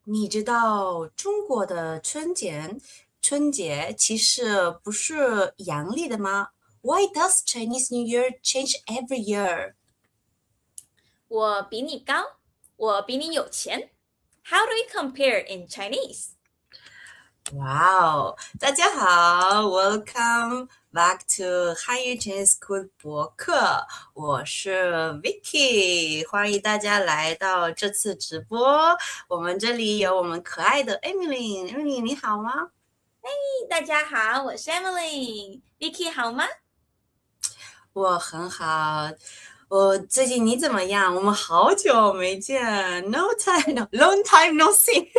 你知道中国的春节其实不是阳历的吗？Why does Chinese New Year change every year? 我比你高，我比你有钱。How do we compare in Chinese? 哇哦，大家好，Welcome back to 汉语 Chinese School 博客，我是 Vicky，欢迎大家来到这次直播。我们这里有我们可爱的 Emily，Emily 你好吗？大家好，我是 Emily。Vicky 好吗？我很好，我最近你怎么样？我们好久没见，No time，long time no see。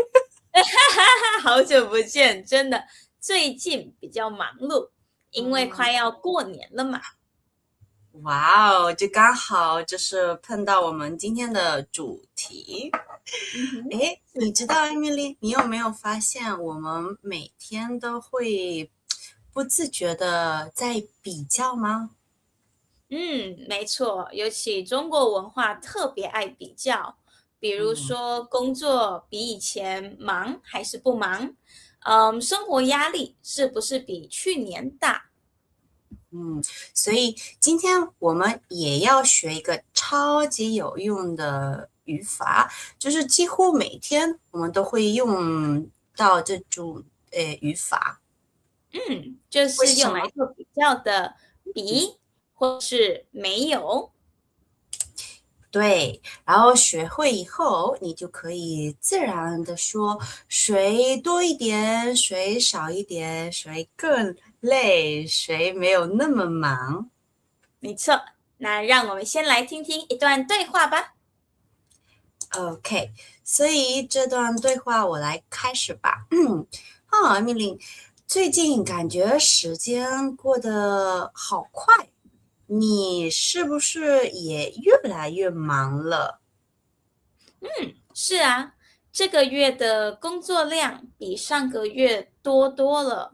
好久不见，真的，最近比较忙碌，因为快嗯，要过年了嘛。哇哦，就刚好就是碰到我们今天的主题。嗯哼，诶，你是，知道，艾米丽，你有没有发现我们每天都会不自觉的在比较吗？没错，尤其中国文化特别爱比较，比如嗯。说工作比以前忙还是不忙，生活压力是不是比去年大？嗯，所以今天我们也要学一个超级有用的语法，就是几乎每天我们都会用到这种语法。就是为什么？用来做比较的比或是没有。对，然后学会以后，你就可以自然的说谁多一点，谁少一点，谁更累，谁没有那么忙。没错，那让我们先来听听一段对话吧。OK，所以这段对话我来开始吧。米琳，最近感觉时间过得好快，你是不是也越来越忙了？是啊，这个月的工作量比上个月多多了。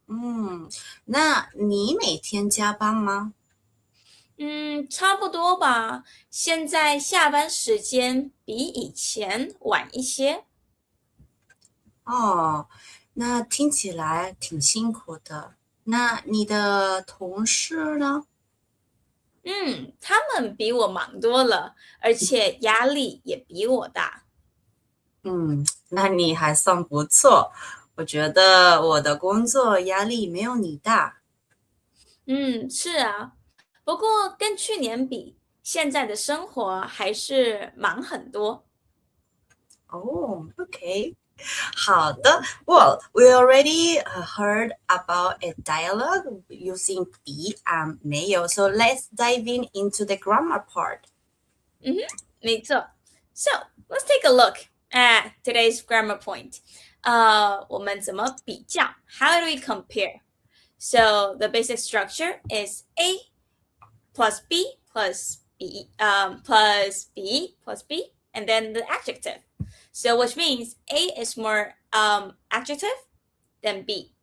嗯，那你每天加班吗？差不多吧。现在下班时间比以前晚一些。哦，那听起来挺辛苦的。那你的同事呢？他们比我忙多了，而且压力也比我大。嗯，那你还算不错。我觉得我的工作压力没有你大。是啊，不过跟去年比，现在的生活还是忙很多。哦，OK，好的。Well, we already heard about a dialogue using be and mail, so let's dive in into the grammar part. 嗯哼，没错。So let's take a look at today's grammar point. 我们怎么比较？How do we compare? So the basic structure is A plus B plus B plus B plus B, and then the adjective. So which means A is more adjective than B.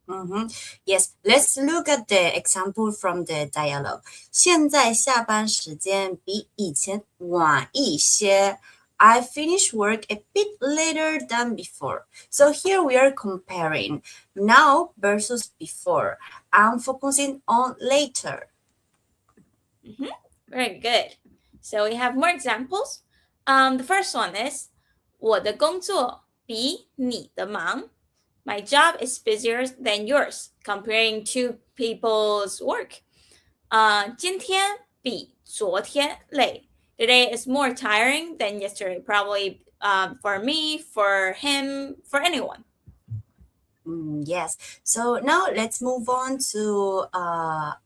Mm-hmm. Yes, let's look at the example from the dialogue. 现在下班时间比以前晚一些。I finish work a bit later than before. So here we are comparing now versus before. I'm focusing on later. Mhm. Very good. So we have more examples. The first one is 我的工作比你的忙. My job is busier than yours, comparing two people's work. 今天比昨天累. Today is more tiring than yesterday, probably for me, for him, for anyone. Yes. So now let's move on to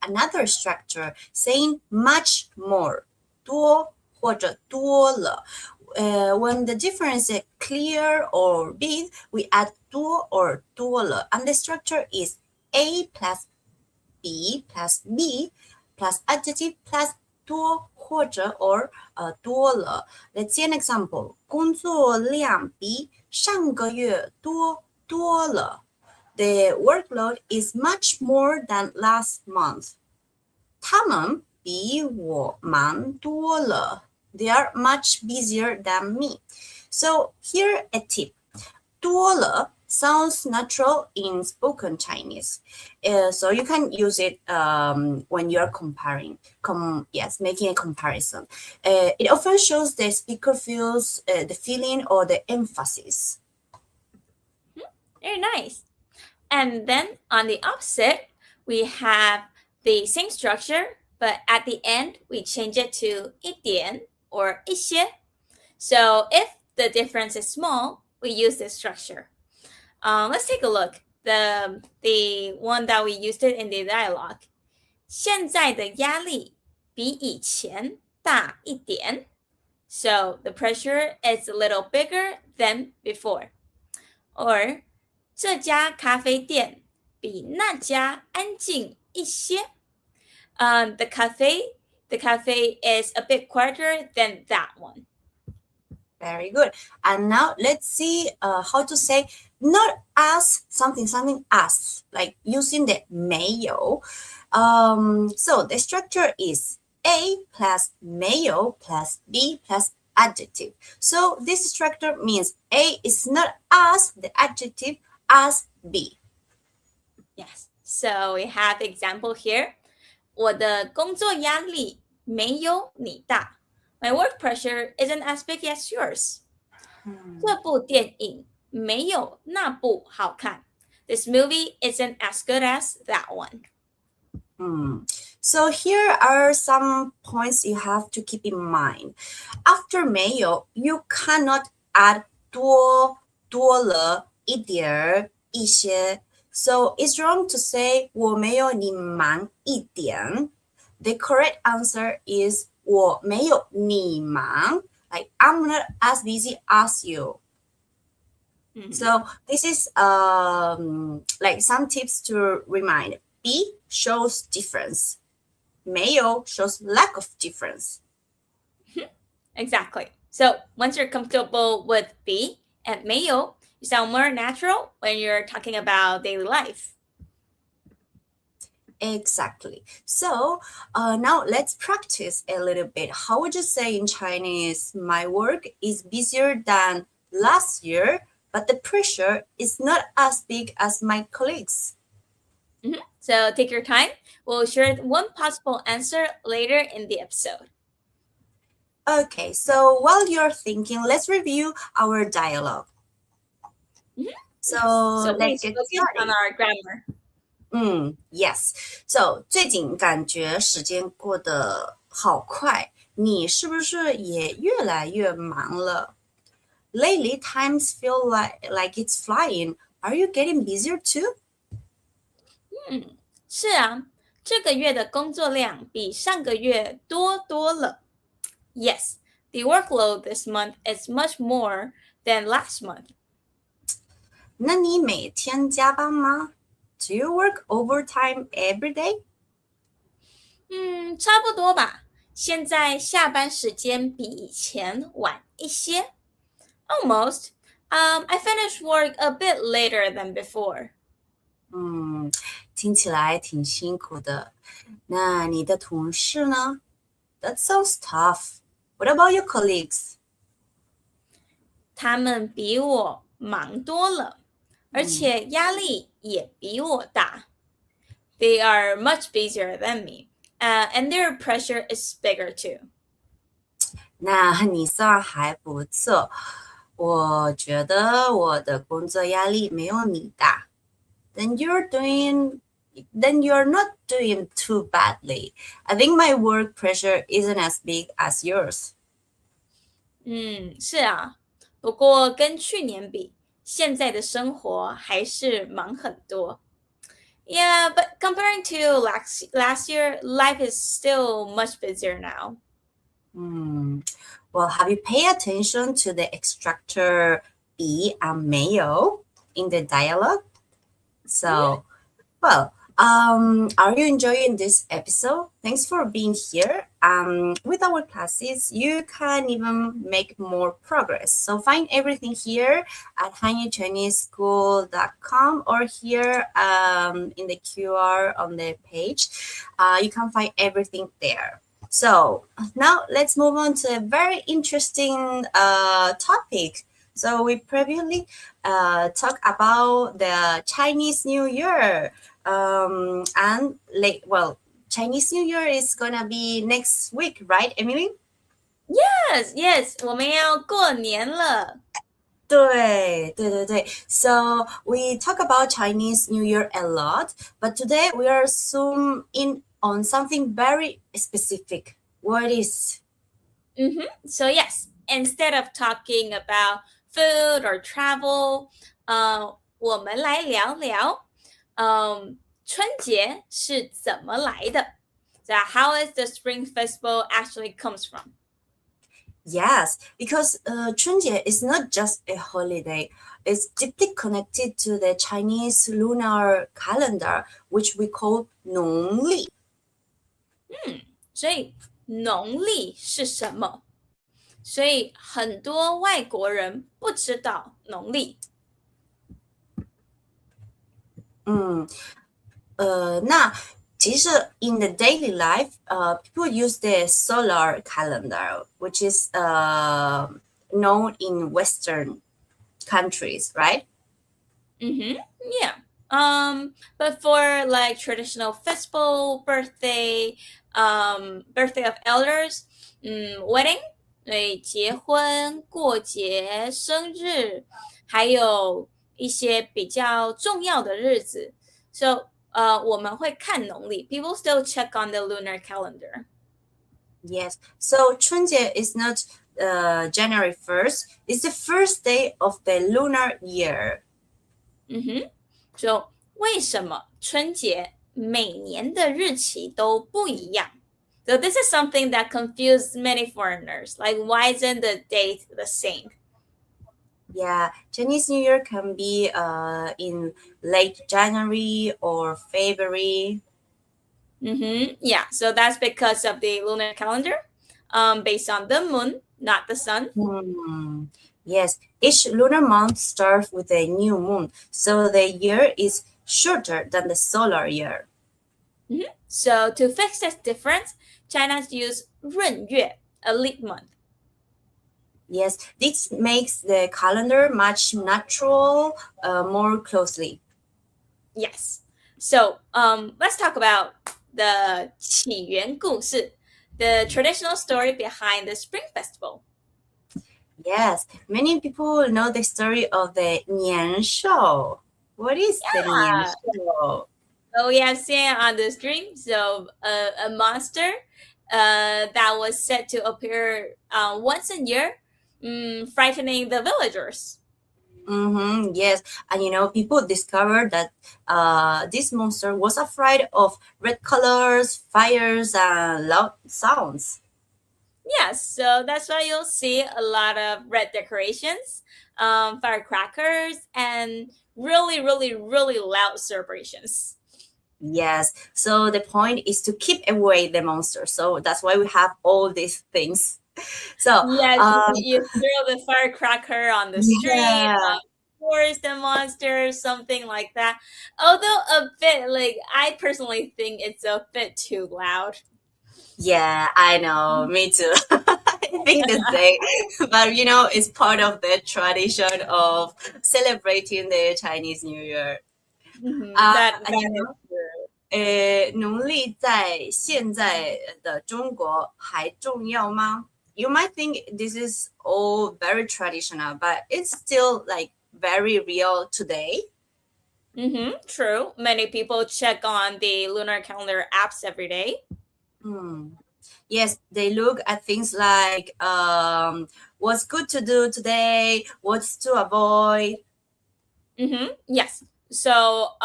another structure, saying much more. 多或者多了. When the difference is clear or big, we add 多 or 多了. And the structure is A plus B plus B plus adjective plus 多或者 or 多了. Let's see an example. 工作量比上个月多了. The workload is much more than last month. 他们比我忙多了. They are much busier than me. So here a tip. 多了 sounds natural in spoken Chinese. So you can use it when you're making a comparison. It often shows the speaker feels the feeling or the emphasis. Very nice. And then on the opposite, we have the same structure, but at the end, we change it to 一点 or 一些. So if the difference is small, we use this structure. Let's take a look. The one that we used it in the dialogue. 现在的压力比以前大一点. So the pressure is a little bigger than before. Or 这家咖啡店比那家安静一些. The cafe is a bit quieter than that one. Very good. And now let's see how to say not as something as, like using the 没有. So the structure is A plus 没有 plus B plus adjective. So this structure means A is not as the adjective as B. Yes. So we have example here. 我的工作压力没有你大. My work pressure isn't as big as yours. 这部电影没有那部好看. This movie isn't as good as that one. So here are some points you have to keep in mind. After 没有, you cannot add 多了一点一些. So it's wrong to say 我没有你忙一点. The correct answer is 我没有你忙. Like I'm not as busy as you. So this is like some tips to remind. B shows difference. 没有 shows lack of difference. Exactly. So once you're comfortable with B and 没有, you sound more natural when you're talking about daily life. Exactly. So now let's practice a little bit. How would you say in Chinese, my work is busier than last year, but the pressure is not as big as my colleagues? So take your time. We'll share one possible answer later in the episode. Okay, so while you're thinking, let's review our dialogue. So let's get started. On our grammar. Yes. So 最近感觉时间过得好快，你是不是也越来越忙了？ Lately, times feel like it's flying. Are you getting busier too? 是啊，这个月的工作量比上个月多了。Yes, the workload this month is much more than last month. 那你每天加班吗？ Do you work overtime every day? 差不多吧。现在下班时间比以前晚一些。Almost. I finish work a bit later than before. 听起来挺辛苦的。那你的同事呢？ That sounds tough. What about your colleagues? 他们比我忙多了，而且压力也比我大。They are much busier than me, and their pressure is bigger too. 那你算还不错。我觉得我的工作压力没有你大。Then you're not doing too badly. I think my work pressure isn't as big as yours. 是啊，不过跟去年比，现在的生活还是忙很多。Yeah, but comparing to last year, life is still much busier now. Well, have you paid attention to the structure B and 没有 in the dialogue? So, well, are you enjoying this episode? Thanks for being here. With our classes, you can even make more progress. So find everything here at hanyuchineseschool.com or here in the QR on the page. You can find everything there. So now let's move on to a very interesting topic. So we previously talked about the Chinese New Year, and Chinese New Year is gonna be next week, right, Emily? Yes, yes, 我们要过年了。对。So we talk about Chinese New Year a lot, but today we are zoom in on something very specific. What is? So yes, instead of talking about food or travel, 我们来聊聊，春节是怎么来的？ So how is the Spring Festival actually comes from? Yes, because 春节 is not just a holiday. It's deeply connected to the Chinese lunar calendar, which we call 农历.所以农历是什么？所以很多外国人不知道农历。那其实 in the daily life, people use the solar calendar, which is known in Western countries, right? Yeah. But for like traditional festival, birthday, birthday of elders, wedding, 对，结婚、过节、生日，还有一些比较重要的日子。So, 我们会看农历。People still check on the lunar calendar. Yes. So 春节 is not January 1st. It's the first day of the lunar year. So, 为什么春节每年的日期都不一样？ So this is something that confused many foreigners. Like, why isn't the date the same? Yeah, Chinese New Year can be in late January or February. Yeah, so that's because of the lunar calendar, based on the moon, not the sun. Yes, each lunar month starts with a new moon, so the year is shorter than the solar year. So to fix this difference, China's use 闰月, a leap month. Yes, this makes the calendar much natural, more closely. Yes. So let's talk about the 起源故事, the traditional story behind the Spring Festival. Yes, many people know the story of the 年兽. What is the 年兽? So we have seen it on the stream. So a monster that was said to appear once a year, frightening the villagers. Yes, and people discovered that this monster was afraid of red colors, fires, and loud sounds. Yes, so that's why you'll see a lot of red decorations, firecrackers, and really, really, really loud celebrations. Yes, so the point is to keep away the monster. So that's why we have all these things. So yes, you throw the firecracker on the street, force the monster, something like that. Although a bit, like, I personally think it's a bit too loud. Yeah, I know. Me too. I think the same. But it's part of the tradition of celebrating the Chinese New Year. That is true. 农历在现在的中国还重要吗？ You might think this is all very traditional, but it's still like very real today. True. Many people check on the lunar calendar apps every day. Yes, they look at things like what's good to do today, what's to avoid. Yes. So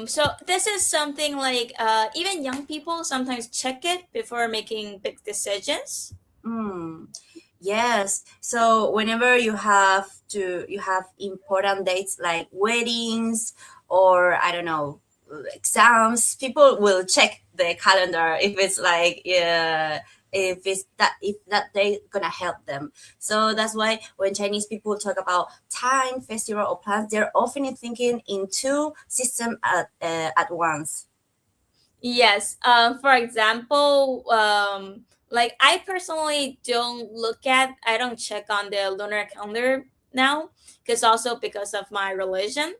so this is something like even young people sometimes check it before making big decisions. Yes. So whenever you have important dates like weddings or I don't know, exams, people will check the calendar if it's like if that day gonna help them. So that's why when Chinese people talk about time, festival, or plans, they're often thinking in two systems at once. Yes. For example, like I personally I don't check on the lunar calendar now, because also because of my religion.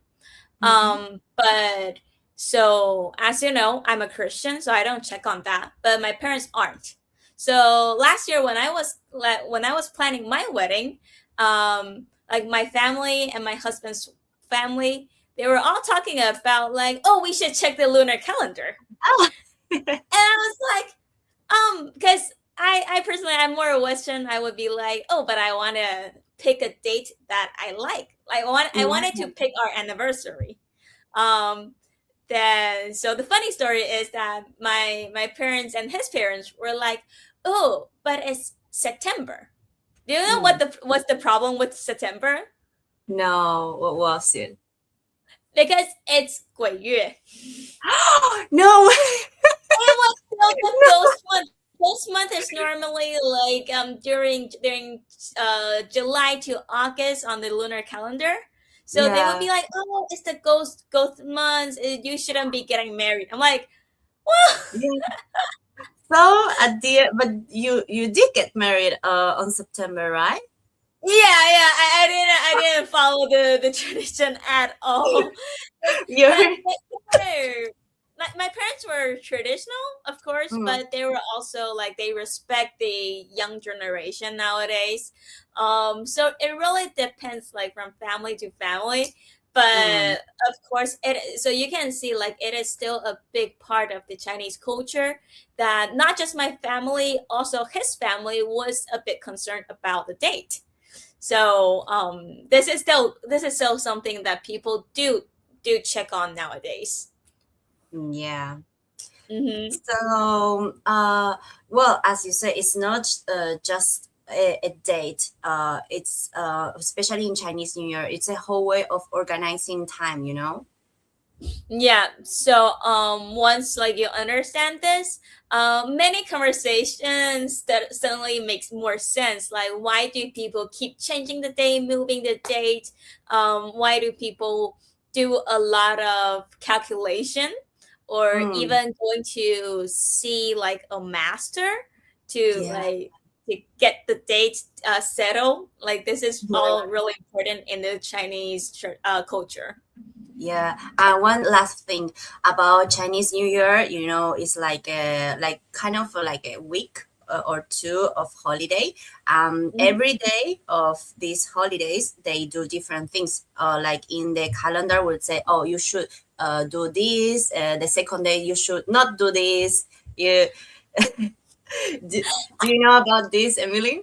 Mm-hmm. But so as you know, I'm a Christian, so I don't check on that. But my parents aren't. So last year when I was planning my wedding, like my family and my husband's family, they were all talking about like, oh, we should check the lunar calendar. Oh. And I was like, because I personally, I'm more a Western. I would be like, oh, but I want to pick a date that I like. Like, I wanted Yeah. to pick our anniversary. Um, then, so the funny story is that my parents and his parents were like, oh, but it's September. Do you know Mm. what's the problem with September? No, what was it? Because it's 鬼月. No. It was still the ghost month. Ghost month is normally like during July to August on the lunar calendar. So they would Yeah. be like, "Oh, it's the ghost month. You shouldn't be getting married." I'm like, "Well, Yeah. So at the but you did get married on September, right? yeah. I didn't follow the tradition at all. You're But my parents were traditional, of course, mm, but they were also like they respect the young generation nowadays. So it really depends, like from family to family. mm, But of course, so you can see like it is still a big part of the Chinese culture that not just my family, also his family was a bit concerned about the date. So this is still something that people do check on nowadays. yeah. Mm-hmm. So, well, as you say, it's not just a date. It's especially in Chinese New Year, it's a whole way of organizing time, you know? Yeah. So once like you understand this, many conversations that suddenly makes more sense. Like why do people keep changing the day, moving the date? Why do people do a lot of calculation, or Mm, even going to see like a master to yeah. like to get the date settled? Like this is all really important in the Chinese culture. Yeah, one last thing about Chinese New Year, you know, it's like like kind of like a week or two of holiday. Every day of these holidays, they do different things. Like in the calendar, would say, oh, you should do this. The second day, you should not do this. You do you know about this, Emily?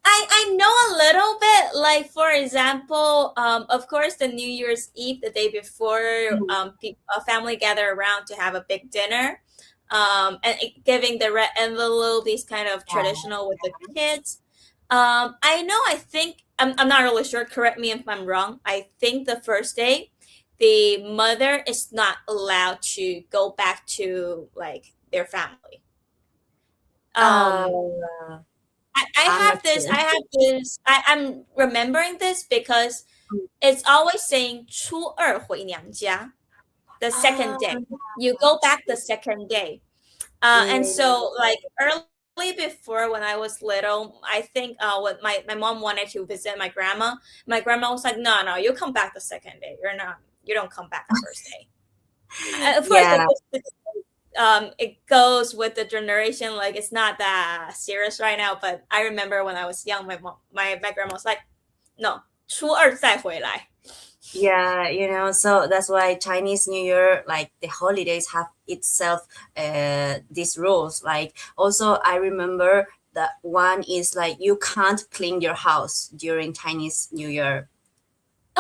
I know a little bit. Like for example, of course, the New Year's Eve, the day before, Mm. a family gather around to have a big dinner, and giving the red envelope, these kind of traditional with the kids. I know. I think I'm not really sure. Correct me if I'm wrong. I think the first day, the mother is not allowed to go back to like their family. Uh, Um, I I'm not have this. sure. I'm remembering this because it's always saying 初二回娘家, the second Ah, day. You go back the second day. And yeah, so, like early before when I was little, I think what my mom wanted to visit my grandma was like, no, no, you come back the second day. You don't come back the first day. Of course, yeah. it goes with the generation. Like it's not that serious right now, but I remember when I was young, my grandma was like, "No, 初二再回来." Yeah, you know, so that's why Chinese New Year, like the holidays, have itself these rules. Like also, I remember that one is like you can't clean your house during Chinese New Year.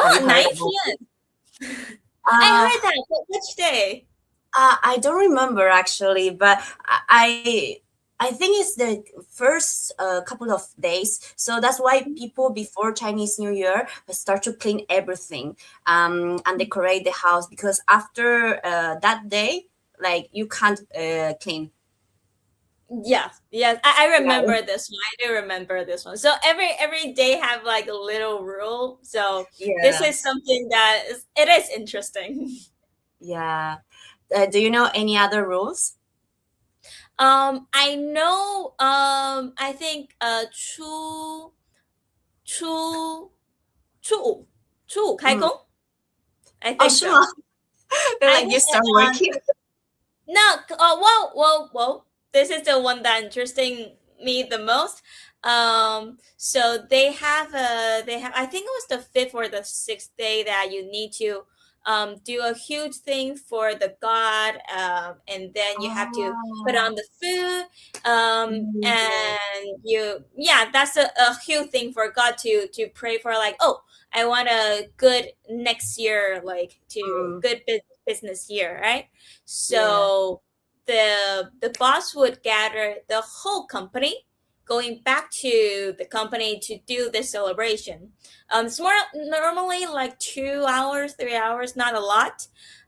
Have you Oh, heard about it? 19th. I Uh, heard that. But which day? I don't remember actually, but I think it's the first couple of days. So that's why people before Chinese New Year start to clean everything and decorate the house because after that day, like you can't clean. Yes, yes. I Yeah, remember this one. I do remember this one. So every day have like a little rule. So this yeah, is something that it is interesting. yeah. Do you know any other rules? I know. I think 初五开嗯，工. I 哦，think 是吗 so. I Like you think start working? no. Well. This is the one that interesting me the most. So they have a they have. I think it was the fifth or the sixth day that you need to do a huge thing for the god, and then you have to put Oh, on the food, yeah. and that's a huge thing for God to pray for, like, oh, I want a good next year, like to Mm, good business year, right? yeah. So the boss would gather the whole company going back to the company to do this celebration. It's more normally like 2 hours, 3 hours, not a lot.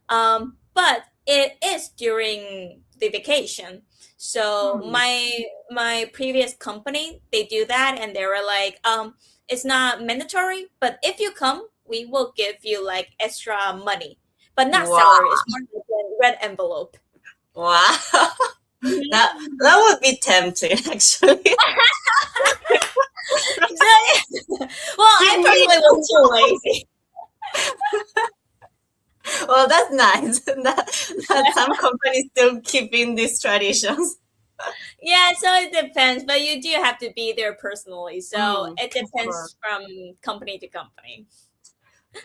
But it is during the vacation. So Hmm. my previous company, they do that, and they were like, it's not mandatory, but if you come, we will give you like extra money, but not Wow. salary. It's more like a red envelope. Wow. Mhm. That would be tempting, actually. Well, Give I me personally was too lazy. well, that's nice. That some companies still keeping these traditions. Yeah, so it depends, but you do have to be there personally. So Mm, it of course. depends from company to company.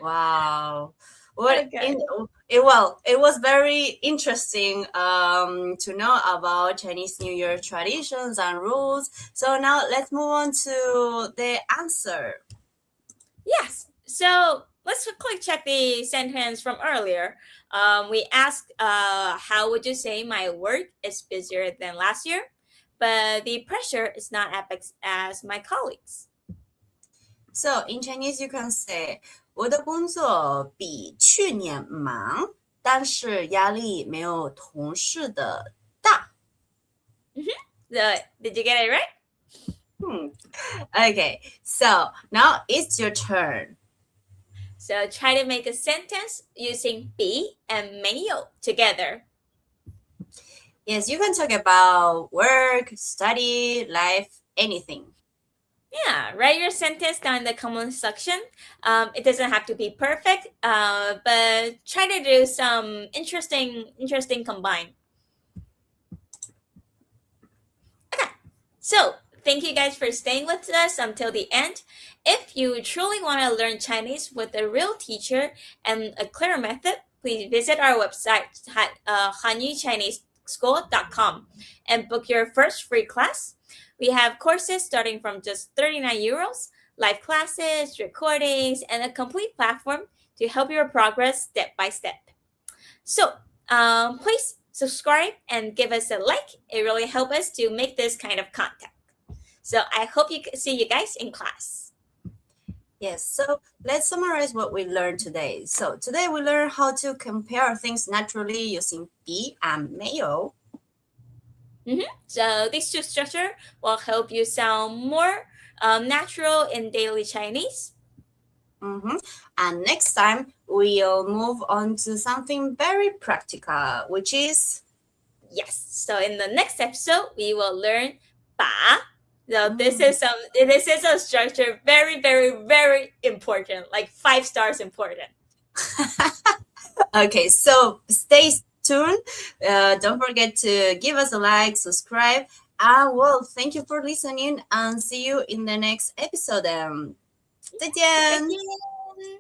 Wow. What Okay. in it was very interesting to know about Chinese New Year traditions and rules. So now let's move on to the answer. Yes. So let's quickly check the sentence from earlier. We asked, how would you say my work is busier than last year? But the pressure is not as as my colleagues. So in Chinese you can say 我的工作比去年忙，但是压力没有同事的大。Did you get it right? Hmm. Okay, so now it's your turn. So try to make a sentence using 比 and 没有 together. Yes, you can talk about work, study, life, anything. Yeah, write your sentence down in the comment section. It doesn't have to be perfect, but try to do some interesting combine. Okay, so thank you guys for staying with us until the end. If you truly want to learn Chinese with a real teacher and a clear method, please visit our website, hanyuchineseschool.com, and book your first free class. We have courses starting from just 39 euros, live classes, recordings, and a complete platform to help your progress step by step. So please subscribe and give us a like. It really helps us to make this kind of content. So I hope you see you guys in class. Yes, so let's summarize what we learned today. So today we learned how to compare things naturally using 比 and 没有. So these two structure will help you sound more natural in daily Chinese. And next time we'll move on to something very practical, which is Yes. So in the next episode, we will learn 把. So this is a structure very, very, very important, like 5 stars important. okay. So stay tuned. Don't forget to give us a like, subscribe, and well, thank you for listening, and see you in the next episode. 再见。再见。